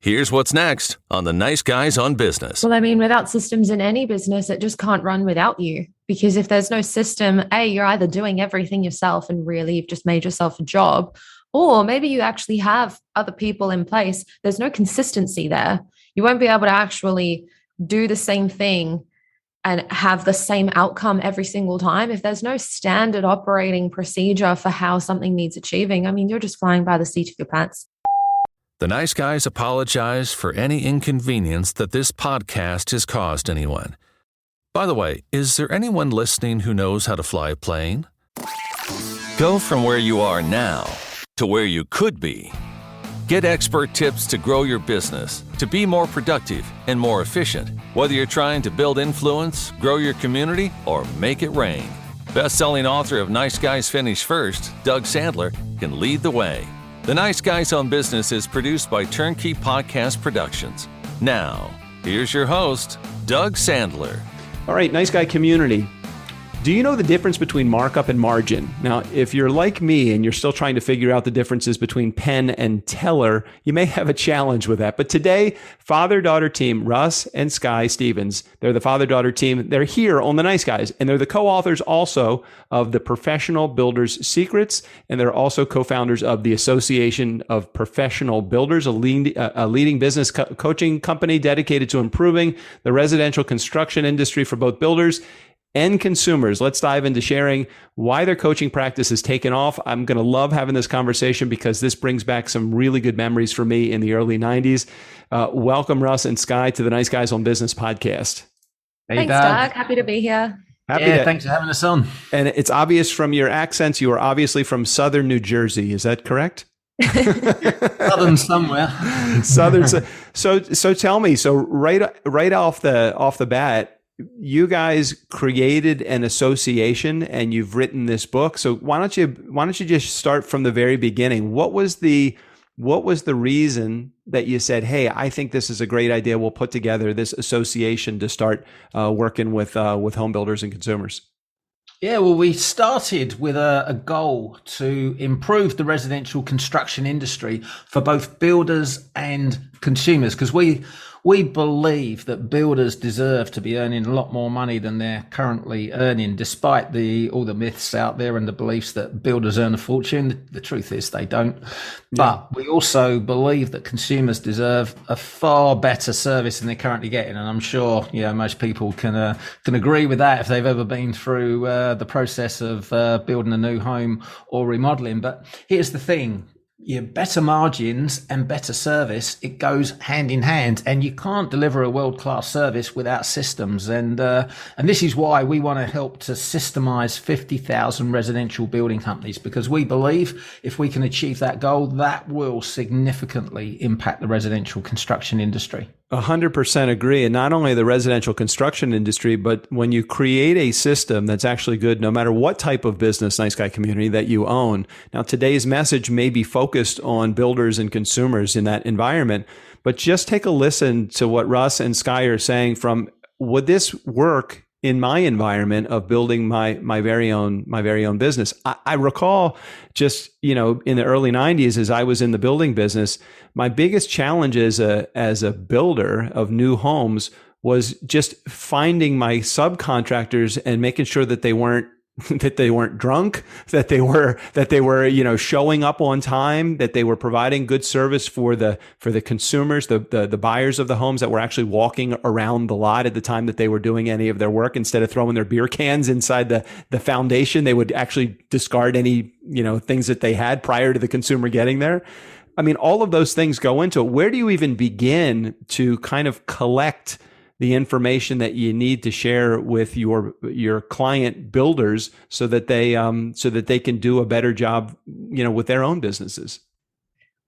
Here's what's next on the Nice Guys on Business. Well, I mean, without systems in any business, it just can't run without you. Because if there's no system, you're either doing everything yourself and really you've just made yourself a job, or maybe you actually have other people in place. There's no consistency there. You won't be able to actually do the same thing and have the same outcome every single time. If there's no standard operating procedure for how something needs achieving, I mean, you're just flying by the seat of your pants. The Nice Guys apologize for any inconvenience that this podcast has caused anyone. By the way, is there anyone listening who knows how to fly a plane? Go from where you are now to where you could be. Get expert tips to grow your business, to be more productive and more efficient, whether you're trying to build influence, grow your community, or make it rain. Best-selling author of Nice Guys Finish First, Doug Sandler, can lead the way. The Nice Guys on Business is produced by Turnkey Podcast Productions. Now, here's your host, Doug Sandler. All right, Nice Guy community. Do you know the difference between markup and margin? Now, if you're like me and you're still trying to figure out the differences between Penn and Teller, you may have a challenge with that. But today, father-daughter team, Russ and Sky Stephens, they're the father-daughter team. They're here on the Nice Guys, and they're the co-authors also of the Professional Builders Secrets, and they're also co-founders of the Association of Professional Builders, a leading business coaching company dedicated to improving the residential construction industry for both builders and consumers. Let's dive into sharing why their coaching practice has taken off. I'm going to love having this conversation because this brings back some really good memories for me in the early 90s. Welcome, Russ and Sky, to the Nice Guys on Business podcast. Hey, Thanks, Doug. Happy to be here. Thanks for having us on. And it's obvious from your accents, you are obviously from Southern New Jersey. Is that correct? Southern somewhere. Southern. So tell me, so right off the bat, you guys created an association and you've written this book. So why don't you just start from the very beginning? What was the reason that you said, "Hey, I think this is a great idea. We'll put together this association to start working with home builders and consumers"? Yeah, well, we started with a goal to improve the residential construction industry for both builders and consumers, because we believe that builders deserve to be earning a lot more money than they're currently earning, despite all the myths out there and the beliefs that builders earn a fortune. The truth is they don't. Yeah. But we also believe that consumers deserve a far better service than they're currently getting. And I'm sure, most people can agree with that if they've ever been through the process of building a new home or remodeling. But here's the thing. Better margins and better service, it goes hand in hand, and you can't deliver a world-class service without systems. And this is why we want to help to systemize 50,000 residential building companies, because we believe if we can achieve that goal, that will significantly impact the residential construction industry. 100% agree. And not only the residential construction industry, but when you create a system that's actually good, no matter what type of business, Nice Guy community, that you own. Now, today's message may be focused on builders and consumers in that environment, but just take a listen to what Russ and Sky are saying from, would this work in my environment of building my very own business? I recall just, in the early 90s, as I was in the building business, my biggest challenge as a builder of new homes was just finding my subcontractors and making sure that they weren't drunk, that they were, showing up on time, that they were providing good service for the consumers, the buyers of the homes, that were actually walking around the lot at the time that they were doing any of their work. Instead of throwing their beer cans inside the foundation, they would actually discard any, things that they had prior to the consumer getting there. I mean, all of those things go into it. Where do you even begin to kind of collect the information that you need to share with your client builders so that they can do a better job, with their own businesses?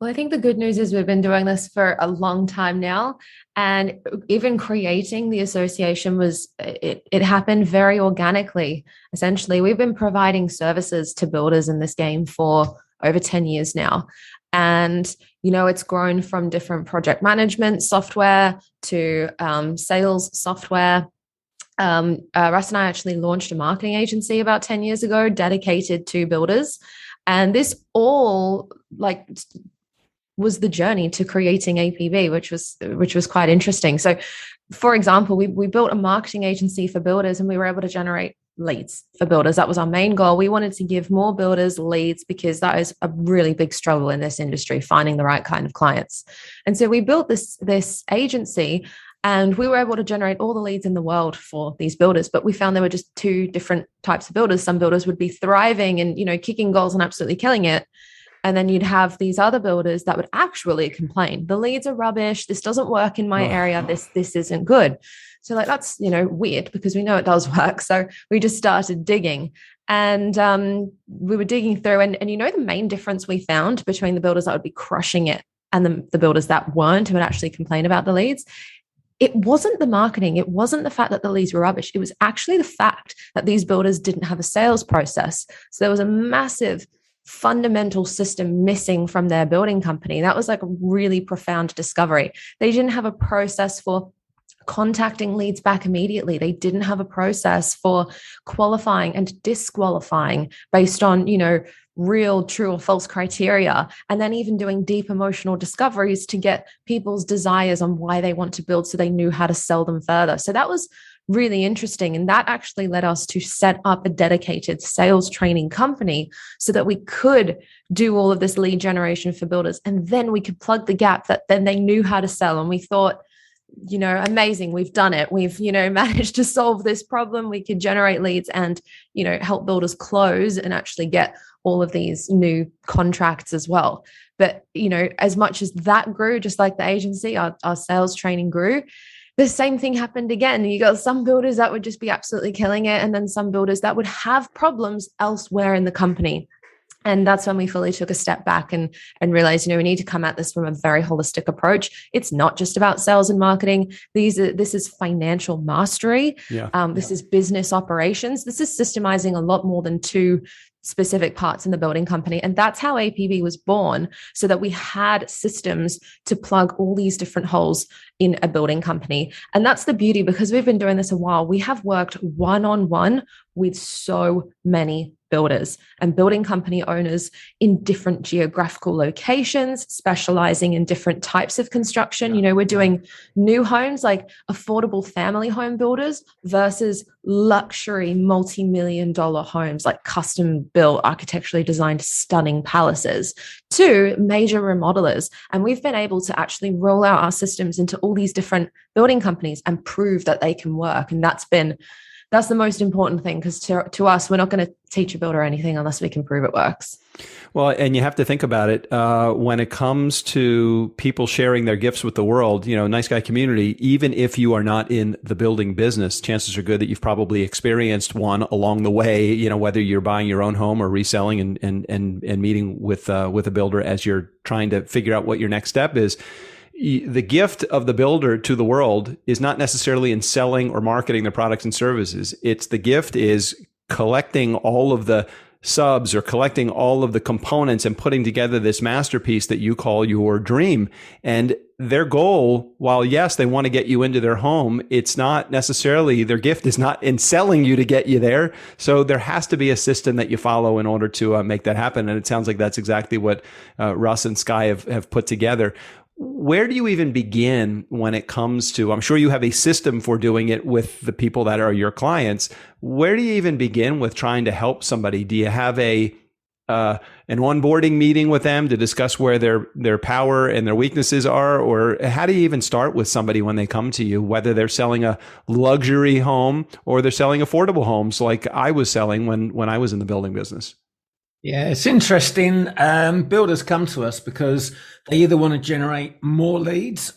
Well, I think the good news is we've been doing this for a long time now, and even creating the association it happened very organically. Essentially, we've been providing services to builders in this game for over 10 years now. And, it's grown from different project management software to sales software. Russ and I actually launched a marketing agency about 10 years ago dedicated to builders. And this all was the journey to creating APB, which was quite interesting. So, for example, we built a marketing agency for builders, and we were able to generate leads for builders. That was our main goal. We wanted to give more builders leads because that is a really big struggle in this industry, finding the right kind of clients. And so we built this agency, and we were able to generate all the leads in the world for these builders. But we found there were just two different types of builders. Some builders would be thriving and, kicking goals and absolutely killing it. And then you'd have these other builders that would actually complain. The leads are rubbish. This doesn't work in my area. This isn't good. So that's, weird, because we know it does work. So we just started digging, and we were digging through, and the main difference we found between the builders that would be crushing it and the builders that weren't, who would actually complain about the leads, it wasn't the marketing. It wasn't the fact that the leads were rubbish. It was actually the fact that these builders didn't have a sales process. So there was a massive fundamental system missing from their building company. That was like a really profound discovery. They didn't have a process for contacting leads back immediately. They didn't have a process for qualifying and disqualifying based on, real, true, or false criteria, and then even doing deep emotional discoveries to get people's desires on why they want to build, so they knew how to sell them further. So that was really interesting. And that actually led us to set up a dedicated sales training company so that we could do all of this lead generation for builders. And then we could plug the gap that then they knew how to sell. And we thought, amazing, we've done it. We've, managed to solve this problem. We could generate leads and, help builders close and actually get all of these new contracts as well. But, as much as that grew, just like the agency, our sales training grew, the same thing happened again. You got some builders that would just be absolutely killing it, and then some builders that would have problems elsewhere in the company. And that's when we fully took a step back and realized, we need to come at this from a very holistic approach. It's not just about sales and marketing. This is financial mastery. This is business operations. This is systemizing a lot more than two specific parts in the building company. And that's how APB was born, so that we had systems to plug all these different holes in a building company. And that's the beauty, because we've been doing this a while. We have worked one-on-one with so many builders and building company owners in different geographical locations, specializing in different types of construction. We're doing new homes, like affordable family home builders, versus luxury multi-million dollar homes, like custom built, architecturally designed, stunning palaces, to major remodelers. And we've been able to actually roll out our systems into all these different building companies and prove that they can work. And that's the most important thing, because to us, we're not going to teach a builder anything unless we can prove it works. Well, and you have to think about it when it comes to people sharing their gifts with the world. Nice Guy community, even if you are not in the building business, chances are good that you've probably experienced one along the way, whether you're buying your own home or reselling and meeting with a builder as you're trying to figure out what your next step is. The gift of the builder to the world is not necessarily in selling or marketing their products and services. The gift is collecting all of the subs or collecting all of the components and putting together this masterpiece that you call your dream. And their goal, while yes, they want to get you into their home, it's not necessarily, their gift is not in selling you to get you there. So there has to be a system that you follow in order to make that happen. And it sounds like that's exactly what Russ and Sky have put together. Where do you even begin when it comes to, I'm sure you have a system for doing it with the people that are your clients. Where do you even begin with trying to help somebody? Do you have an onboarding meeting with them to discuss where their power and their weaknesses are? Or how do you even start with somebody when they come to you, whether they're selling a luxury home or they're selling affordable homes like I was selling when I was in the building business? Yeah, it's interesting. Builders come to us because they either want to generate more leads,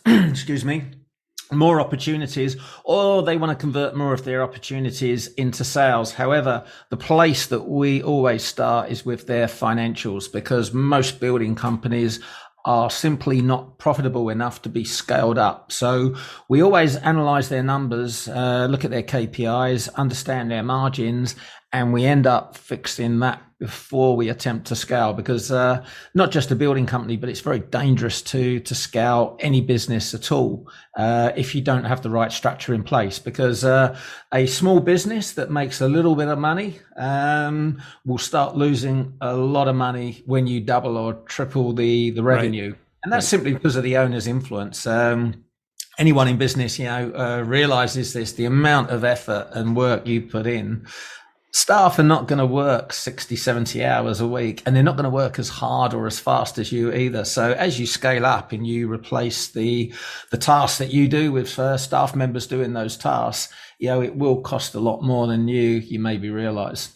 more opportunities, or they want to convert more of their opportunities into sales. However, the place that we always start is with their financials, because most building companies are simply not profitable enough to be scaled up. So we always analyze their numbers, look at their KPIs, understand their margins, and we end up fixing that before we attempt to scale, because not just a building company, but it's very dangerous to scale any business at all if you don't have the right structure in place. Because a small business that makes a little bit of money will start losing a lot of money when you double or triple the revenue. And that's simply because of the owner's influence. Anyone in business, realizes this, the amount of effort and work you put in. Staff are not going to work 60, 70 hours a week, and they're not going to work as hard or as fast as you either. So as you scale up and you replace the tasks that you do with staff members doing those tasks, it will cost a lot more than you maybe realize.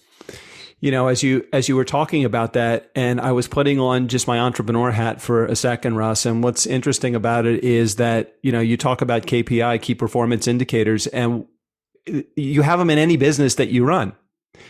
As you were talking about that, and I was putting on just my entrepreneur hat for a second, Russ, and what's interesting about it is that, you talk about KPI, key performance indicators, and you have them in any business that you run.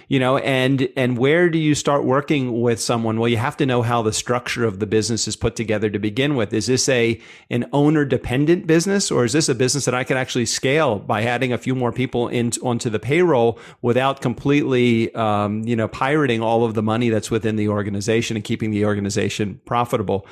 And where do you start working with someone? Well, you have to know how the structure of the business is put together to begin with. Is this an owner dependent business, or is this a business that I can actually scale by adding a few more people onto the payroll without completely, pirating all of the money that's within the organization and keeping the organization profitable?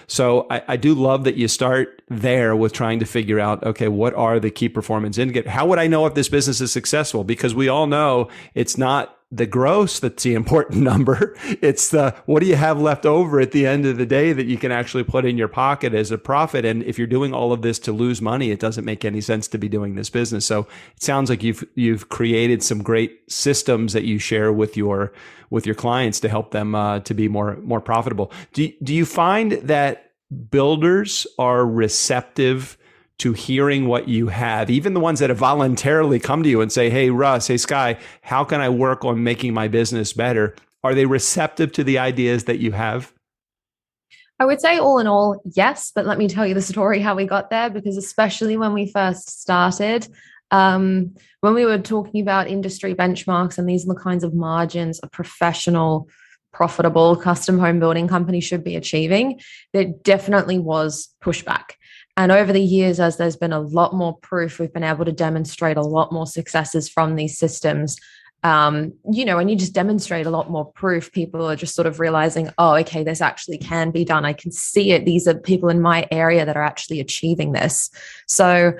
So I do love that you start there with trying to figure out, okay, what are the key performance indicators? How would I know if this business is successful? Because we all know it's not the gross that's the important number. It's the, what do you have left over at the end of the day that you can actually put in your pocket as a profit? And if you're doing all of this to lose money, it doesn't make any sense to be doing this business. So it sounds like you've created some great systems that you share with your clients to help them to be more profitable. Do you find that builders are receptive to hearing what you have, even the ones that have voluntarily come to you and say, hey, Russ, hey, Sky, how can I work on making my business better? Are they receptive to the ideas that you have? I would say all in all, yes. But let me tell you the story how we got there, because especially when we first started, when we were talking about industry benchmarks and these are the kinds of margins a professional, profitable custom home building company should be achieving, there definitely was pushback. And over the years, as there's been a lot more proof, we've been able to demonstrate a lot more successes from these systems. When you just demonstrate a lot more proof, people are just sort of realizing, oh, okay, this actually can be done. I can see it. These are people in my area that are actually achieving this. So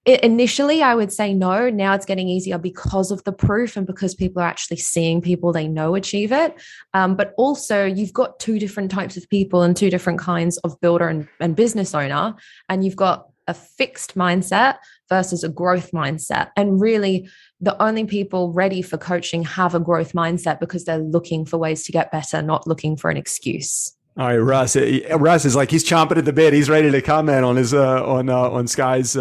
initially, I would say no. Now it's getting easier because of the proof and because people are actually seeing people they know achieve it. But also, you've got two different types of people and two different kinds of builder and business owner. And you've got a fixed mindset versus a growth mindset. And really, the only people ready for coaching have a growth mindset because they're looking for ways to get better, not looking for an excuse. All right, Russ. Russ is like, he's chomping at the bit. He's ready to comment on his on Sky's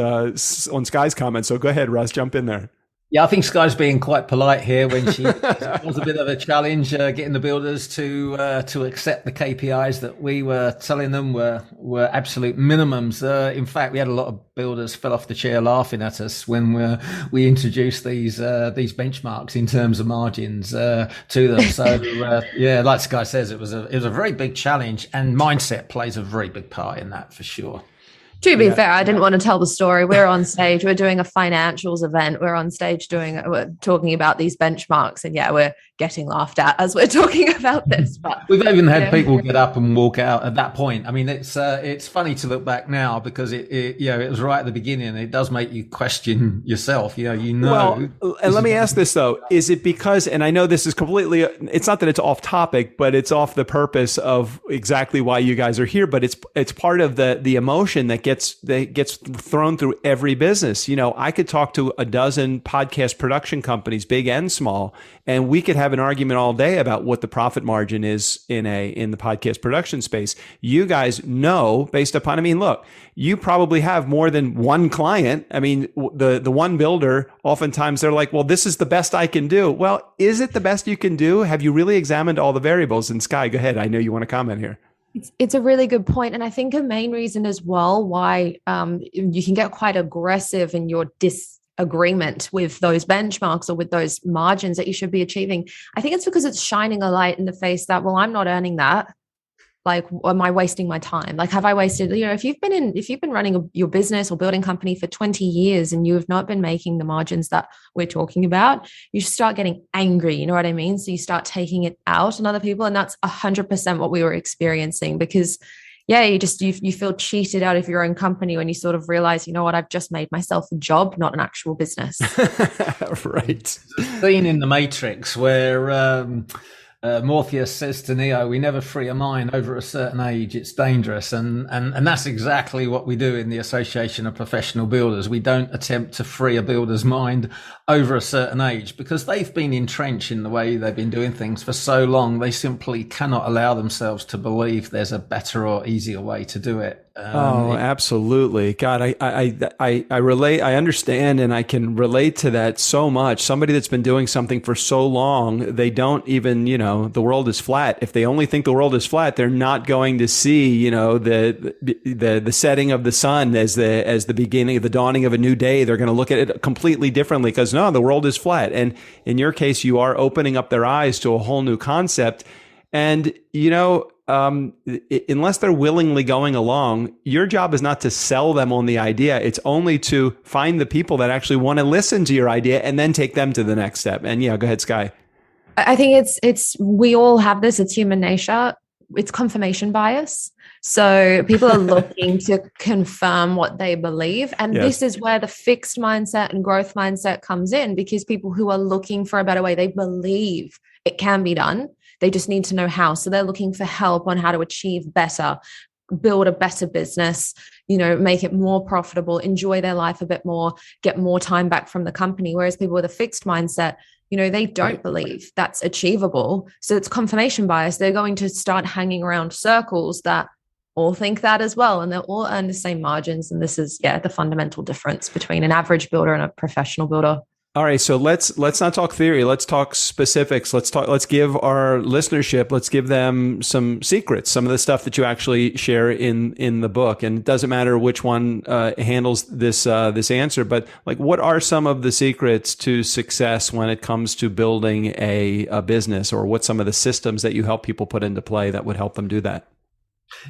comment. So go ahead, Russ, jump in there. Yeah, I think Sky's being quite polite here when she it was a bit of a challenge getting the builders to accept the KPIs that we were telling them were absolute minimums. In fact, we had a lot of builders fell off the chair laughing at us when we introduced these benchmarks in terms of margins to them. So like Sky says, it was a very big challenge, and mindset plays a very big part in that for sure. To be fair, I didn't want to tell the story. We're on stage. We're doing a financials event. We're on stage we're talking about these benchmarks, and we're getting laughed at as we're talking about this. But we've even had people get up and walk out at that point. I mean, it's funny to look back now because it was right at the beginning. It does make you question yourself. Well, and let me ask this though: is it because? And I know this is completely. It's not that it's off topic, but it's off the purpose of exactly why you guys are here. But it's part of the emotion that gets thrown through every business. I could talk to a dozen podcast production companies, big and small, and we could have an argument all day about what the profit margin is in the podcast production space. You guys know based upon, look, you probably have more than one client. The one builder, oftentimes they're like, well, this is the best I can do. Well, is it the best you can do? Have you really examined all the variables? And Sky, go ahead. I know you want to comment here. It's a really good point. And I think a main reason as well why you can get quite aggressive in your disagreement with those benchmarks or with those margins that you should be achieving. I think it's because it's shining a light in the face that, well, I'm not earning that. Like, am I wasting my time? Like, have I wasted, if you've been running your business or building company for 20 years and you have not been making the margins that we're talking about, you start getting angry. You know what I mean? So you start taking it out on other people. And that's 100% what we were experiencing because you feel cheated out of your own company when you sort of realize, you know what, I've just made myself a job, not an actual business. Right. Scene in the Matrix where, Morpheus says to Neo, we never free a mine over a certain age. It's dangerous. And that's exactly what we do in the Association of Professional Builders. We don't attempt to free a builder's mind over a certain age because they've been entrenched in the way they've been doing things for so long. They simply cannot allow themselves to believe there's a better or easier way to do it. Absolutely. God, I relate. I understand, and I can relate to that so much. Somebody that's been doing something for so long, they don't even, the world is flat. If they only think the world is flat, they're not going to see, the setting of the sun as the beginning, the dawning of a new day. They're going to look at it completely differently because no, the world is flat. And in your case, you are opening up their eyes to a whole new concept. And, unless they're willingly going along, your job is not to sell them on the idea. It's only to find the people that actually want to listen to your idea and then take them to the next step. And go ahead, Sky. I think we all have this. It's human nature. It's confirmation bias. So people are looking to confirm what they believe. And Yes. This is where the fixed mindset and growth mindset comes in, because people who are looking for a better way, they believe it can be done. They just need to know how. So they're looking for help on how to achieve better, build a better business, make it more profitable, enjoy their life a bit more, get more time back from the company. Whereas people with a fixed mindset, they don't believe that's achievable. So it's confirmation bias. They're going to start hanging around circles that all think that as well. And they'll all earn the same margins. And this is, the fundamental difference between an average builder and a professional builder. All right, so let's not talk theory. Let's talk specifics. Let's give our listenership, let's give them some secrets, some of the stuff that you actually share in the book. And it doesn't matter which one handles this answer, but what are some of the secrets to success when it comes to building a business, or what's some of the systems that you help people put into play that would help them do that?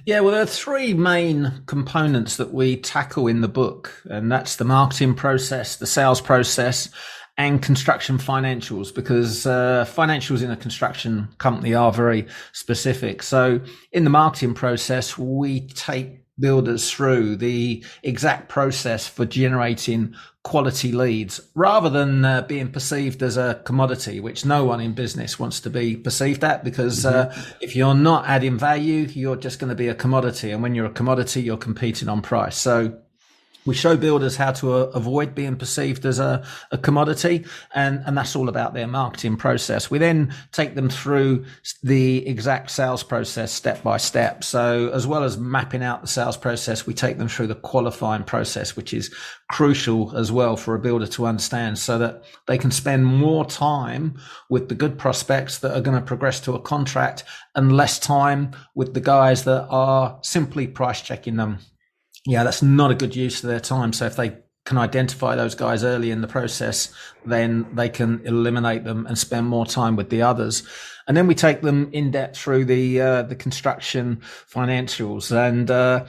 Yeah, well, there are three main components that we tackle in the book, and that's the marketing process, the sales process, and construction financials, because financials in a construction company are very specific. So in the marketing process, we take builders through the exact process for generating quality leads rather than being perceived as a commodity, which no one in business wants to be perceived at, because if you're not adding value, you're just going to be a commodity. And when you're a commodity, you're competing on price. So we show builders how to avoid being perceived as a commodity, and that's all about their marketing process. We then take them through the exact sales process step by step. So as well as mapping out the sales process, we take them through the qualifying process, which is crucial as well for a builder to understand, so that they can spend more time with the good prospects that are going to progress to a contract and less time with the guys that are simply price checking them. Yeah, that's not a good use of their time. So if they can identify those guys early in the process, then they can eliminate them and spend more time with the others. And then we take them in depth through the construction financials. And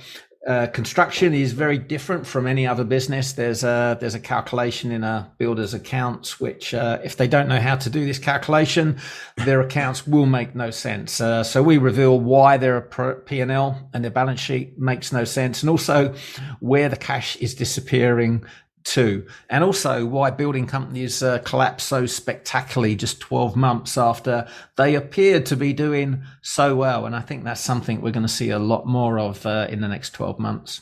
construction is very different from any other business. There's a calculation in a builder's accounts, which if they don't know how to do this calculation, their accounts will make no sense. So we reveal why their P&L and their balance sheet makes no sense, and also where the cash is disappearing to, and also why building companies collapse so spectacularly just 12 months after they appeared to be doing so well. And I think that's something we're going to see a lot more of in the next 12 months.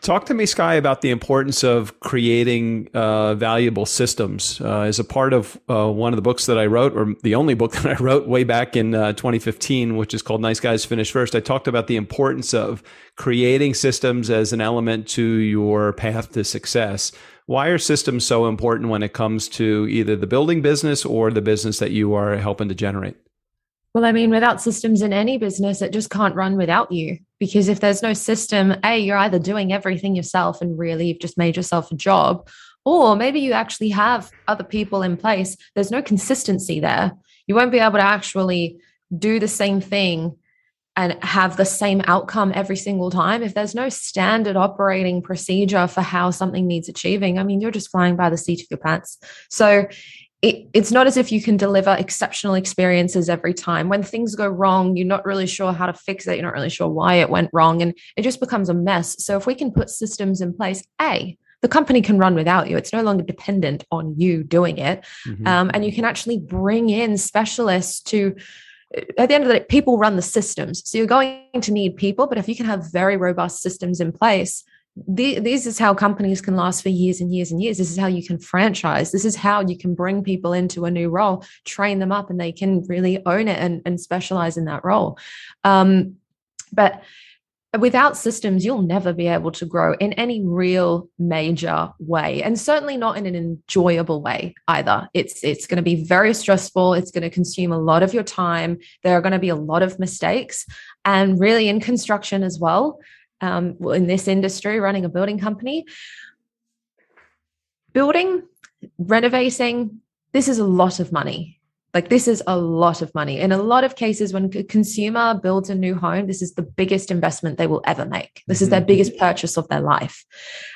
Talk to me, Sky, about the importance of creating valuable systems. As a part of one of the books that I wrote, or the only book that I wrote way back in 2015, which is called Nice Guys Finish First, I talked about the importance of creating systems as an element to your path to success. Why are systems so important when it comes to either the building business or the business that you are helping to generate? Well, I mean, without systems in any business, it just can't run without you. Because if there's no system, you're either doing everything yourself and really you've just made yourself a job, or maybe you actually have other people in place. There's no consistency there. You won't be able to actually do the same thing and have the same outcome every single time. If there's no standard operating procedure for how something needs achieving, I mean, you're just flying by the seat of your pants. So it's not as if you can deliver exceptional experiences every time. When things go wrong, you're not really sure how to fix it. You're not really sure why it went wrong, and it just becomes a mess. So if we can put systems in place, the company can run without you. It's no longer dependent on you doing it. And you can actually bring in specialists to at the end of the day, people run the systems. So you're going to need people, but if you can have very robust systems in place, this is how companies can last for years and years and years. This is how you can franchise. This is how you can bring people into a new role, train them up, and they can really own it and specialize in that role. But without systems, you'll never be able to grow in any real major way, and certainly not in an enjoyable way either. It's going to be very stressful. It's going to consume a lot of your time. There are going to be a lot of mistakes, and really in construction as well. In this industry, running a building company, building, renovating, this is a lot of money. Like, this is a lot of money. In a lot of cases, when a consumer builds a new home, this is the biggest investment they will ever make. This is their biggest purchase of their life.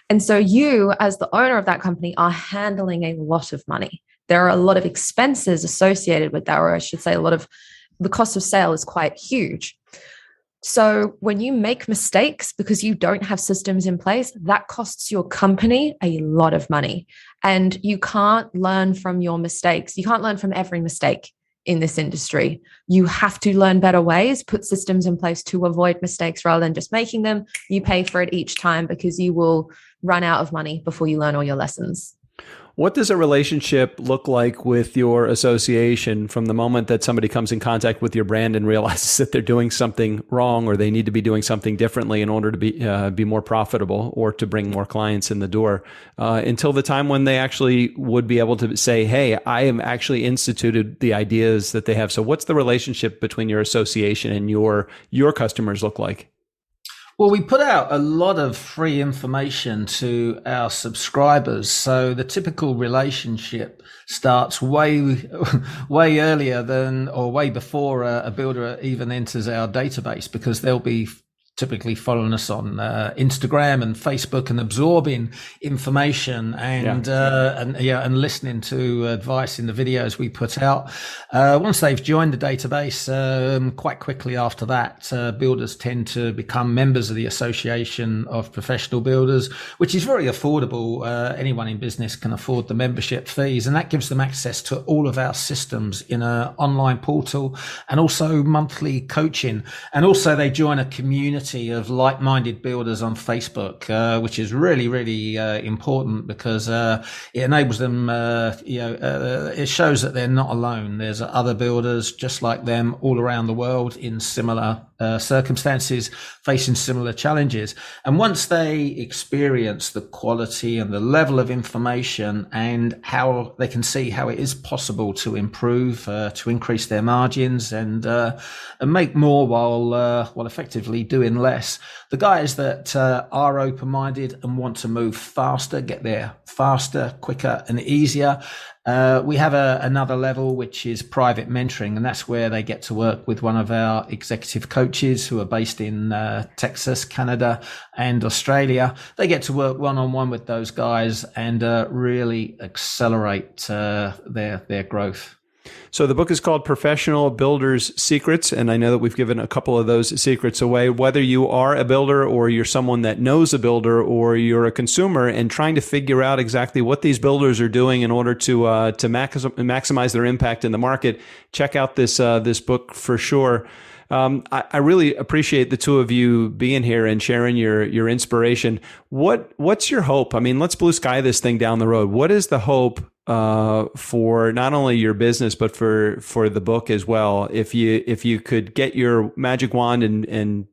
And so you, as the owner of that company, are handling a lot of money. There are a lot of expenses associated with that, or I should say a lot of the cost of sale is quite huge. So when you make mistakes because you don't have systems in place, that costs your company a lot of money. And you can't learn from your mistakes. You can't learn from every mistake in this industry. You have to learn better ways, put systems in place to avoid mistakes rather than just making them. You pay for it each time because you will run out of money before you learn all your lessons. What does a relationship look like with your association from the moment that somebody comes in contact with your brand and realizes that they're doing something wrong, or they need to be doing something differently in order to be more profitable or to bring more clients in the door, until the time when they actually would be able to say, hey, I have actually instituted the ideas that they have? So what's the relationship between your association and your customers look like? Well, we put out a lot of free information to our subscribers. So the typical relationship starts way earlier than, or way before a builder even enters our database, because they'll be typically following us on Instagram and Facebook and absorbing information and listening to advice in the videos we put out. Once they've joined the database, quite quickly after that, builders tend to become members of the Association of Professional Builders, which is very affordable. Anyone in business can afford the membership fees, and that gives them access to all of our systems in an online portal, and also monthly coaching. And also they join a community of like-minded builders on Facebook, which is really, really important, because it enables them, it shows that they're not alone. There's other builders just like them all around the world in similar circumstances, facing similar challenges. And once they experience the quality and the level of information, and how they can see how it is possible to improve, to increase their margins and make more while effectively doing less, the guys that are open-minded and want to move faster, get there faster, quicker and easier, we have another level, which is private mentoring, and that's where they get to work with one of our executive coaches who are based in Texas, Canada and Australia. They get to work one-on-one with those guys and really accelerate their growth. So the book is called Professional Builders Secrets, and I know that we've given a couple of those secrets away. Whether you are a builder, or you're someone that knows a builder, or you're a consumer and trying to figure out exactly what these builders are doing in order to maximize their impact in the market, check out this book for sure. I really appreciate the two of you being here and sharing your inspiration. What's your hope? I mean, let's blue sky this thing down the road. What is the hope for not only your business, but for the book as well? If you could get your magic wand and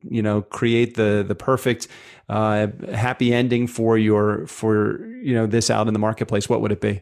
create the perfect happy ending for this out in the marketplace, what would it be?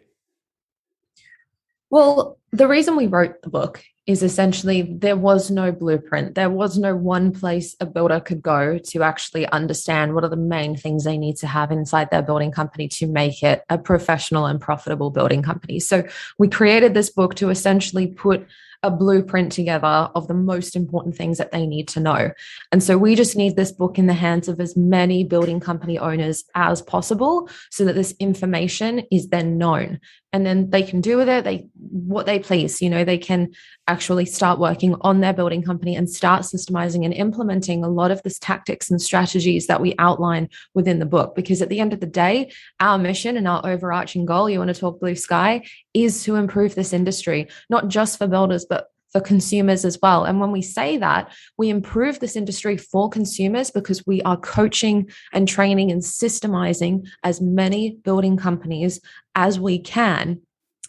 Well, the reason we wrote the book is essentially there was no blueprint. There was no one place a builder could go to actually understand what are the main things they need to have inside their building company to make it a professional and profitable building company. So we created this book to essentially put a blueprint together of the most important things that they need to know. And so we just need this book in the hands of as many building company owners as possible, so that this information is then known. And then they can do with it what they please. They can actually start working on their building company and start systemizing and implementing a lot of this tactics and strategies that we outline within the book. Because at the end of the day, our mission and our overarching goal, you want to talk blue sky, is to improve this industry, not just for builders, but for consumers as well. And when we say that, we improve this industry for consumers because we are coaching and training and systemizing as many building companies as we can.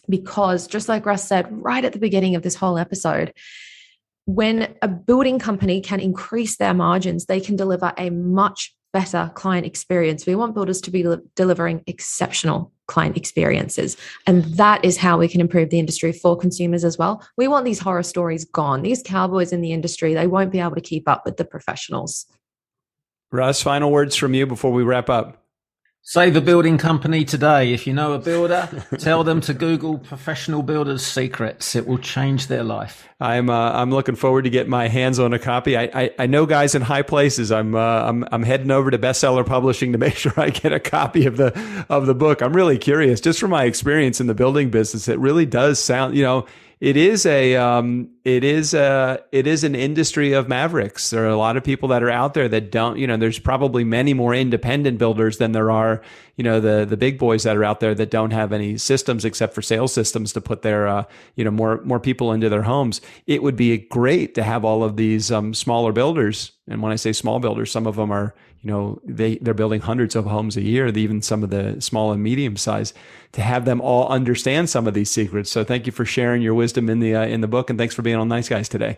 Because just like Russ said right at the beginning of this whole episode, when a building company can increase their margins, they can deliver a much better client experience. We want builders to be delivering exceptional client experiences. And that is how we can improve the industry for consumers as well. We want these horror stories gone. These cowboys in the industry, they won't be able to keep up with the professionals. Russ, final words from you before we wrap up. Save a building company today. If you know a builder, tell them to Google professional builders' secrets. It will change their life. I'm looking forward to get my hands on a copy. I know guys in high places. I'm heading over to Bestseller Publishing to make sure I get a copy of the book. I'm really curious, just from my experience in the building business. It really does sound, it is an industry of mavericks. There are a lot of people that are out there that don't, there's probably many more independent builders than there are, the big boys that are out there that don't have any systems except for sales systems to put their, more people into their homes. It would be great to have all of these smaller builders. And when I say small builders, some of them are, they're building hundreds of homes a year, even some of the small and medium size, to have them all understand some of these secrets. So thank you for sharing your wisdom in the book, and thanks for being on Nice Guys today.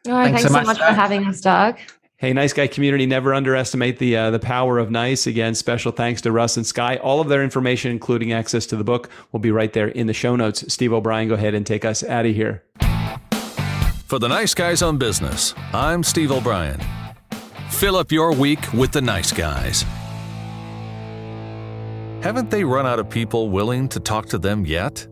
All right, thanks so much for having us, Doug. Hey, Nice Guy community, never underestimate the power of nice. Again, special thanks to Russ and Sky. All of their information, including access to the book, will be right there in the show notes. Steve O'Brien, go ahead and take us out of here. For the Nice Guys on Business, I'm Steve O'Brien. Fill up your week with the Nice Guys. Haven't they run out of people willing to talk to them yet?